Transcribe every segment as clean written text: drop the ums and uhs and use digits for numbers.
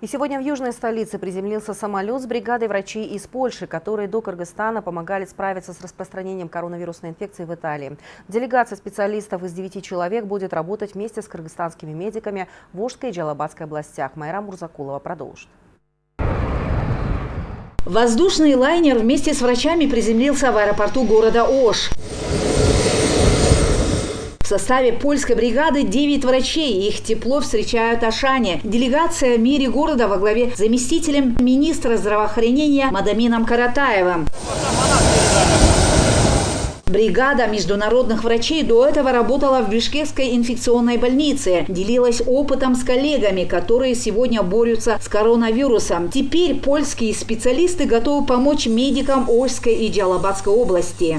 И сегодня в южной столице приземлился самолет с бригадой врачей из Польши, которые до Кыргызстана помогали справиться с распространением коронавирусной инфекции в Италии. Делегация специалистов из 9 человек будет работать вместе с кыргызстанскими медиками в Волжской и Джалабадской областях. Майра Мурзакулова продолжит. Воздушный лайнер вместе с врачами приземлился в аэропорту города Ош. В составе польской бригады 9 врачей. Их тепло встречают ашане. Делегация в мире города во главе с заместителем министра здравоохранения Мадамином Каратаевым. Бригада международных врачей до этого работала в Бишкекской инфекционной больнице. Делилась опытом с коллегами, которые сегодня борются с коронавирусом. Теперь польские специалисты готовы помочь медикам Ошской и Джалабадской области.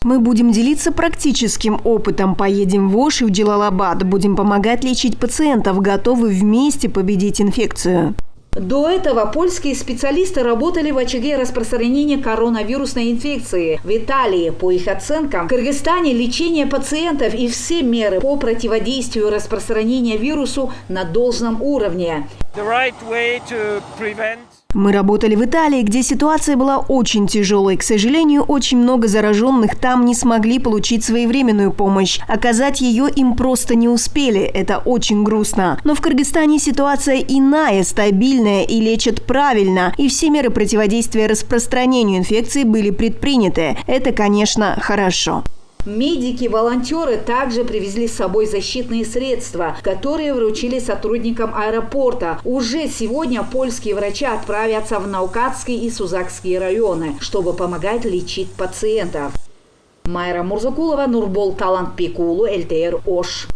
Мы будем делиться практическим опытом. Поедем в Ош и в Джалалабад. Будем помогать лечить пациентов, готовы вместе победить инфекцию. До этого польские специалисты работали в очаге распространения коронавирусной инфекции в Италии. По их оценкам, в Кыргызстане лечение пациентов и все меры по противодействию распространения вирусу на должном уровне. Мы работали в Италии, где ситуация была очень тяжелой. К сожалению, очень много зараженных там не смогли получить своевременную помощь. Оказать ее им просто не успели. Это очень грустно. Но в Кыргызстане ситуация иная, стабильная и лечат правильно. И все меры противодействия распространению инфекции были предприняты. Это, конечно, хорошо. Медики-волонтеры также привезли с собой защитные средства, которые вручили сотрудникам аэропорта. Уже сегодня польские врачи отправятся в Наукатский и Сузакские районы, чтобы помогать лечить пациентов. Майра Мурзакулова, Нурбол Талантбекулу, ЛТР Ош.